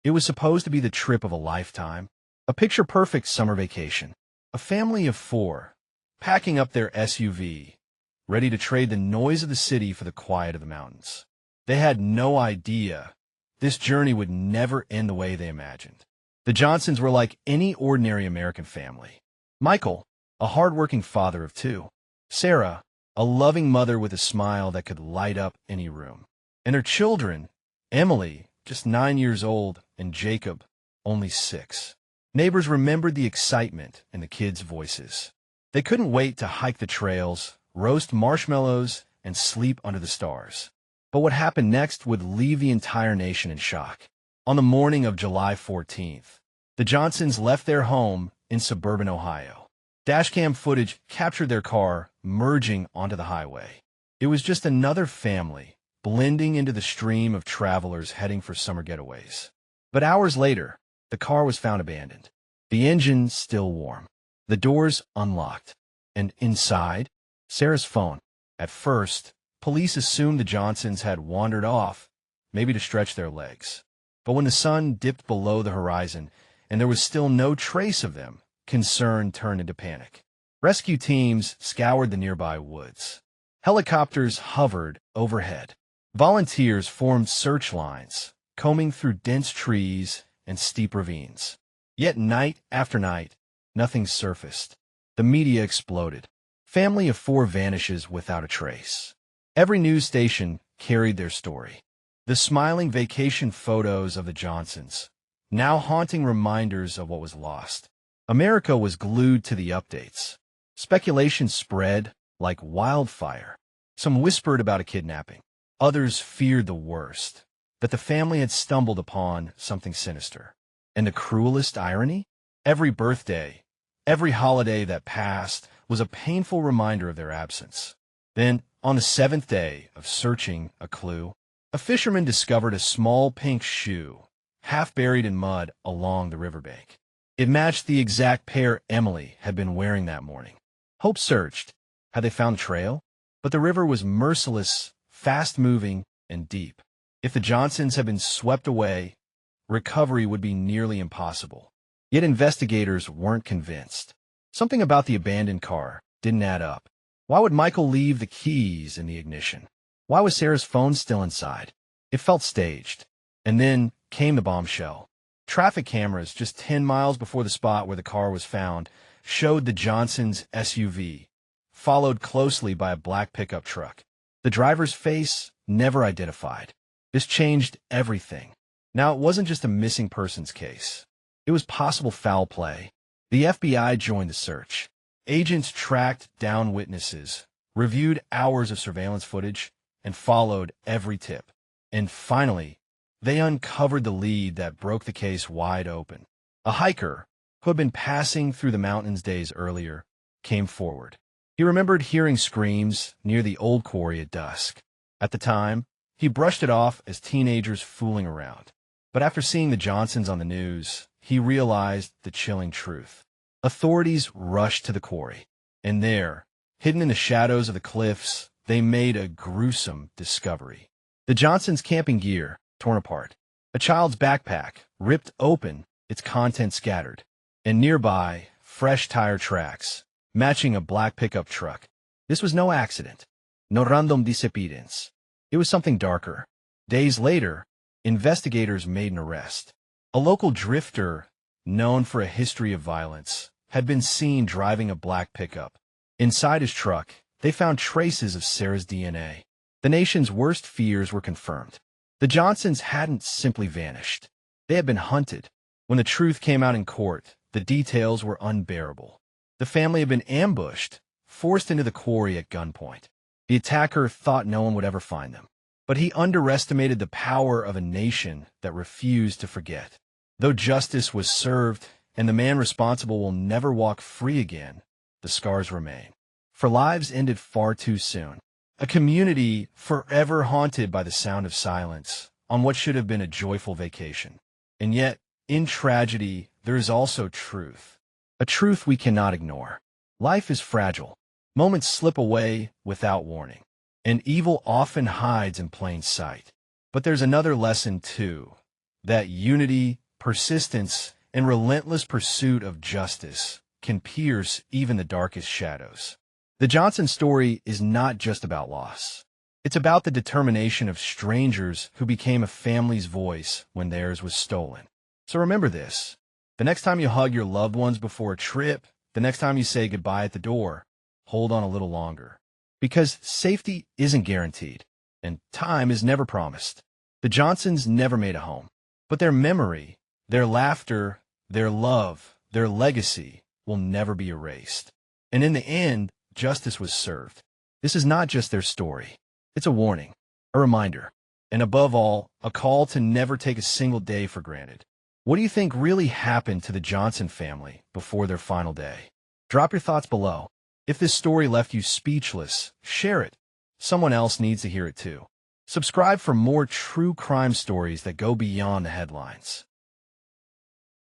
It was supposed to be the trip of a lifetime, a picture-perfect summer vacation. A family of four, packing up their SUV, ready to trade the noise of the city for the quiet of the mountains. They had no idea this journey would never end the way they imagined. The Johnsons were like any ordinary American family. Michael, a hard-working father of two. Sarah, a loving mother with a smile that could light up any room. And their children, Emily, just 9 years old, and Jacob, only 6. Neighbors remembered the excitement in the kids' voices. They couldn't wait to hike the trails, roast marshmallows, and sleep under the stars. But what happened next would leave the entire nation in shock. On the morning of July 14th, the Johnsons left their home in suburban Ohio. Dashcam footage captured their car merging onto the highway. It was just another family blending into the stream of travelers heading for summer getaways. But hours later, the car was found abandoned. The engine still warm, the doors unlocked, and inside, Sarah's phone. At first, police assumed the Johnsons had wandered off, maybe to stretch their legs. But when the sun dipped below the horizon and there was still no trace of them, concern turned into panic. Rescue teams scoured the nearby woods. Helicopters hovered overhead. Volunteers formed search lines, combing through dense trees and steep ravines. Yet night after night, nothing surfaced. The media exploded. Family of four vanishes without a trace. Every news station carried their story. The smiling vacation photos of the Johnsons, now haunting reminders of what was lost. America was glued to the updates. Speculation spread like wildfire. Some whispered about a kidnapping. Others feared the worst, that the family had stumbled upon something sinister. And the cruelest irony? Every birthday, every holiday that passed was a painful reminder of their absence. Then, on the 7th day of searching a clue, a fisherman discovered a small pink shoe, half buried in mud along the riverbank. It matched the exact pair Emily had been wearing that morning. Hope searched. Had they found the trail? But the river was merciless, fast-moving, and deep. If the Johnsons had been swept away, recovery would be nearly impossible. Yet investigators weren't convinced. Something about the abandoned car didn't add up. Why would Michael leave the keys in the ignition? Why was Sarah's phone still inside? It felt staged. And then came the bombshell. Traffic cameras just 10 miles before the spot where the car was found showed the Johnsons' SUV, followed closely by a black pickup truck. The driver's face never identified. This changed everything. Now, it wasn't just a missing persons case. It was possible foul play. The FBI joined the search. Agents tracked down witnesses, reviewed hours of surveillance footage, and followed every tip. And finally, they uncovered the lead that broke the case wide open. A hiker, who had been passing through the mountains days earlier, came forward. He remembered hearing screams near the old quarry at dusk. At the time, he brushed it off as teenagers fooling around. But after seeing the Johnsons on the news, he realized the chilling truth. Authorities rushed to the quarry, and there, hidden in the shadows of the cliffs, they made a gruesome discovery. The Johnsons' camping gear torn apart, a child's backpack ripped open, its contents scattered, and nearby, fresh tire tracks, matching a black pickup truck. This was no accident, no random disappearance. It was something darker. Days later, investigators made an arrest. A local drifter, known for a history of violence, had been seen driving a black pickup. Inside his truck, they found traces of Sarah's DNA. The nation's worst fears were confirmed. The Johnsons hadn't simply vanished. They had been hunted. When the truth came out in court, the details were unbearable. The family had been ambushed, forced into the quarry at gunpoint. The attacker thought no one would ever find them. But he underestimated the power of a nation that refused to forget. Though justice was served and the man responsible will never walk free again, the scars remain. For lives ended far too soon. A community forever haunted by the sound of silence on what should have been a joyful vacation. And yet, in tragedy, there is also truth. A truth we cannot ignore. Life is fragile. Moments slip away without warning. And evil often hides in plain sight. But there's another lesson, too. That unity, persistence, and relentless pursuit of justice can pierce even the darkest shadows. The Johnson story is not just about loss. It's about the determination of strangers who became a family's voice when theirs was stolen. So remember this. The next time you hug your loved ones before a trip, the next time you say goodbye at the door, hold on a little longer. Because safety isn't guaranteed, and time is never promised. The Johnsons never made a home, but their memory, their laughter, their love, their legacy will never be erased. And in the end, justice was served. This is not just their story. It's a warning, a reminder, and above all, a call to never take a single day for granted. What do you think really happened to the Johnson family before their final day? Drop your thoughts below. If this story left you speechless, share it. Someone else needs to hear it too. Subscribe for more true crime stories that go beyond the headlines.